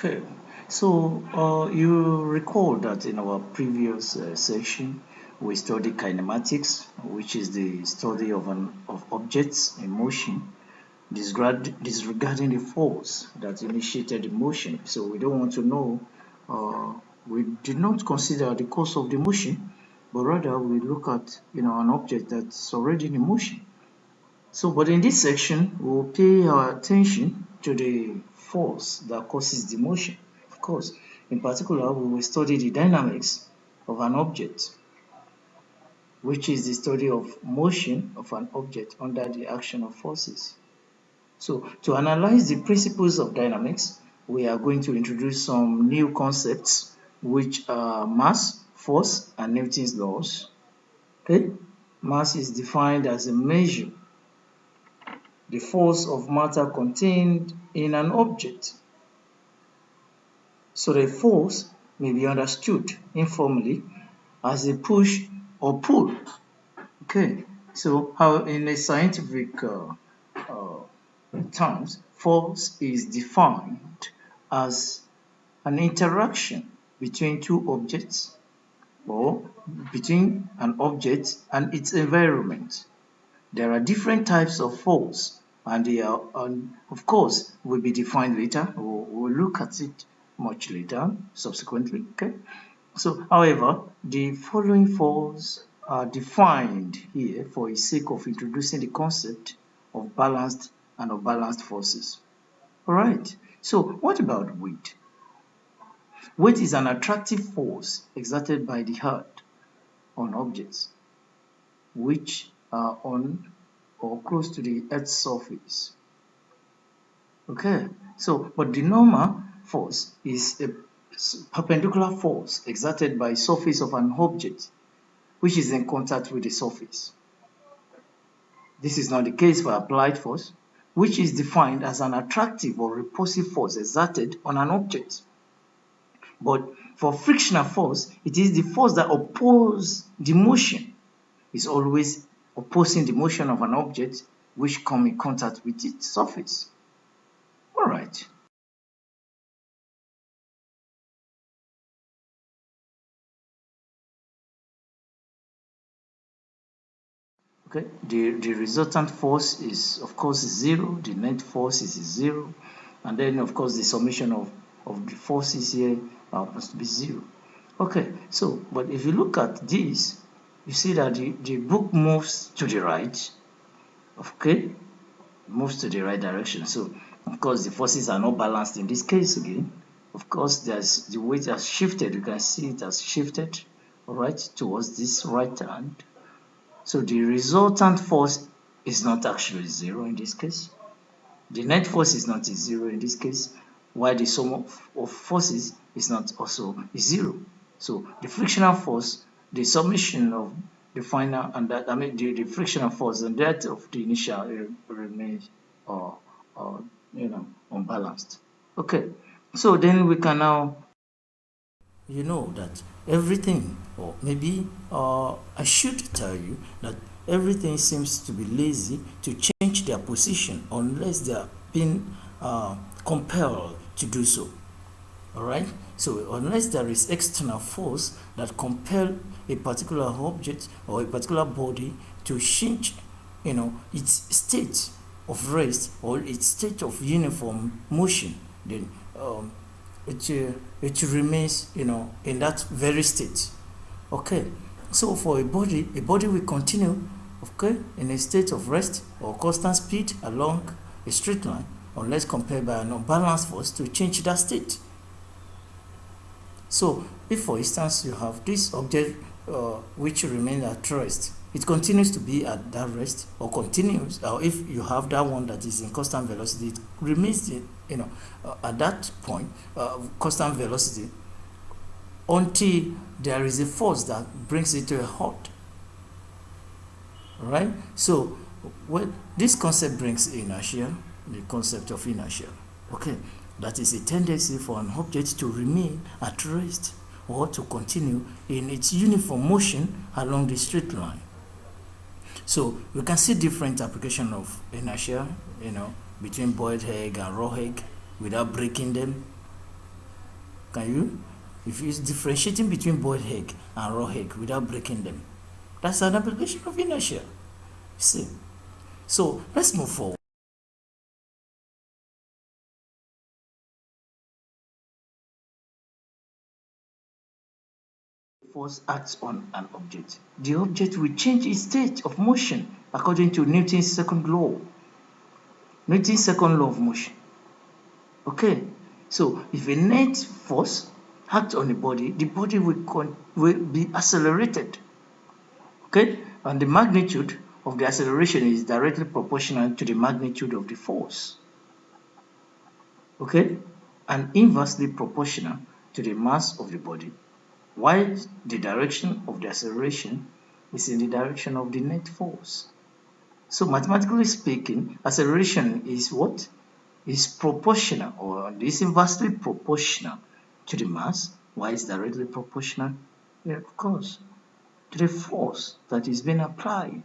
Okay, so you recall that in our previous section we studied kinematics, which is the study of objects in motion, disregarding the force that initiated the motion. So we don't want to know. We did not consider the cause of the motion, but rather we look at an object that's already in motion. So, but in this section, we'll pay our attention to the force that causes the motion. Of course, in particular, we will study the dynamics of an object, which is the study of motion of an object under the action of forces. So, to analyze the principles of dynamics, we are going to introduce some new concepts, which are mass, force, and Newton's laws. Okay? Mass is defined as a measure the force of matter contained in an object. So the force may be understood informally as a push or pull. Okay, so how in a scientific terms, force is defined as an interaction between two objects or between an object and its environment. There are different types of force, and they are, of course, will be defined later. We'll look at it much later, subsequently. Okay. So, however, the following forces are defined here for the sake of introducing the concept of balanced and unbalanced forces. All right. So, what about weight? Weight is an attractive force exerted by the earth on objects which are on or close to the Earth's surface. Okay, so but the normal force is a perpendicular force exerted by surface of an object which is in contact with the surface. This is not the case for applied force, which is defined as an attractive or repulsive force exerted on an object. But for frictional force, it is the force that opposes the motion. Is always opposing the motion of an object which come in contact with its surface. All right. Okay. The resultant force is of course zero. The net force is zero, and then of course the summation of the forces here must be zero. Okay. So, but if you look at this, you see that the book moves to the right. Okay, moves to the right direction. So, of course, the forces are not balanced in this case again. Of course, there's the weight has shifted. You can see it has shifted, all right, towards this right hand. So the resultant force is not actually zero in this case. The net force is not zero in this case, while the sum of forces is not also zero. So the frictional force, the summation of the final and that the frictional force and that of the initial remains unbalanced. Okay, so then we can now that everything, or maybe I should tell you that everything seems to be lazy to change their position unless they are being compelled to do so. All right. So unless there is external force that compel a particular object or a particular body to change, its state of rest or its state of uniform motion, then it remains in that very state. Okay, so for a body will continue, okay, in a state of rest or constant speed along a straight line unless compelled by an unbalanced force to change that state. So if for instance you have this object which remains at rest, it continues to be at that rest or continues, or if you have that one that is in constant velocity, it remains at that point constant velocity until there is a force that brings it to a halt. Right? So this concept brings inertia, the concept of inertia. Okay, that is a tendency for an object to remain at rest or to continue in its uniform motion along the straight line. So we can see different application of inertia, between boiled egg and raw egg without breaking them. Can you? If it's differentiating between boiled egg and raw egg without breaking them, that's an application of inertia. See? So let's move forward. Force acts on an object. The object will change its state of motion according to Newton's second law. Newton's second law of motion. Okay, so if a net force acts on the body will be accelerated. Okay, and the magnitude of the acceleration is directly proportional to the magnitude of the force. Okay, and inversely proportional to the mass of the body, while the direction of the acceleration is in the direction of the net force. So mathematically speaking, acceleration is what? Is proportional, or is inversely proportional to the mass. Why is directly proportional? Yeah, of course, to the force that is being applied.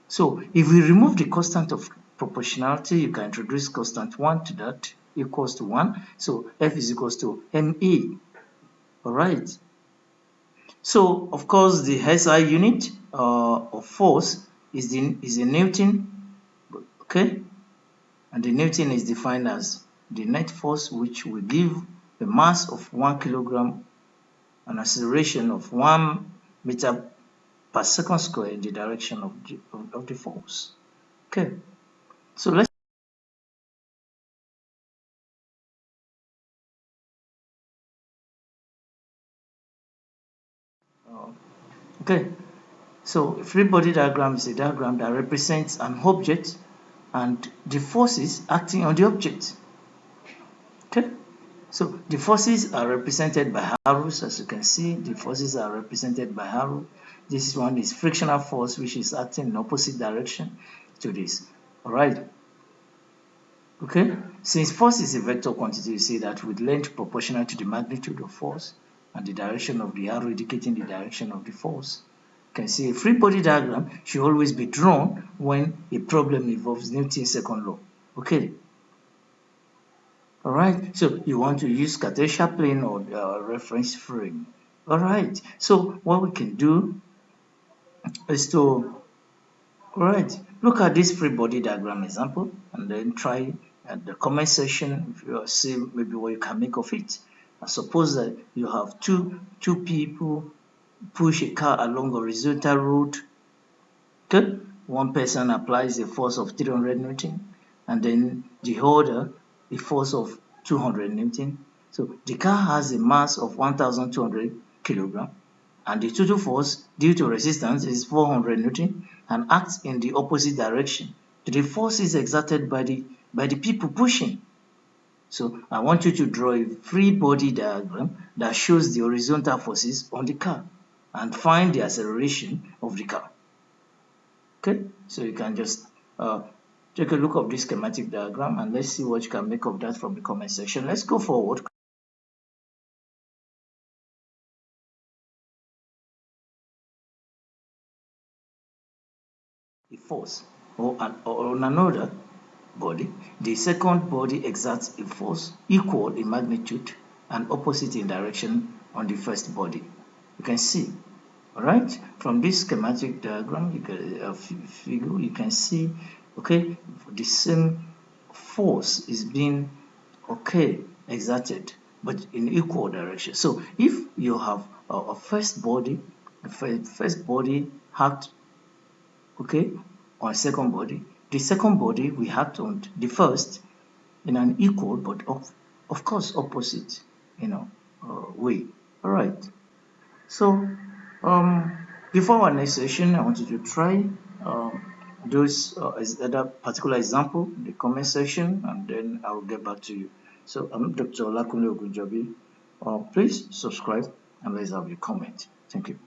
So if we remove the constant of proportionality, you can introduce constant 1 to that, equals to 1. So F is equals to ma. All right. So of course the SI unit of force is in Newton. Okay, and the Newton is defined as the net force, which will give a mass of 1 kilogram, an acceleration of 1 meter per second square in the direction of the force. Okay, so let's okay. So free body diagram is a diagram that represents an object and the forces acting on the object. Okay, so the forces are represented by arrows. As you can see, the forces are represented by arrow. This one is frictional force, which is acting in opposite direction to this. All right. Okay, since force is a vector quantity, you see that with length proportional to the magnitude of force and the direction of the arrow indicating the direction of the force. You can see a free body diagram should always be drawn when a problem involves Newton's second law. Okay, all right, so you want to use Cartesian plane or reference frame. All right, so what we can do is to alright, look at this free body diagram example and then try at the comment section if you see maybe what you can make of it. Suppose that you have two people push a car along a horizontal road. Okay, one person applies a force of 300 Newton and then the other a force of 200 Newton. So the car has a mass of 1,200 kilogram and the total force due to resistance is 400 Newton and acts in the opposite direction to the forces exerted by the people pushing. So I want you to draw a free body diagram that shows the horizontal forces on the car and find the acceleration of the car. Okay, so you can just take a look of this schematic diagram and let's see what you can make of that from the comment section. Let's go forward. A force or on another body, the second body exerts a force equal in magnitude and opposite in direction on the first body. You can see, all right, from this schematic diagram, you can figure, you can see, okay, the same force is being exerted, but in equal direction. So if you have a first body, first body act okay on second body, the second body will act on the first in an equal but of course opposite way. All right, so before our next session I want you to try those other particular example in the comment section and then I will get back to you. So I'm Dr. Olakunle Ogunjobi. Please subscribe and let's have your comment. Thank you.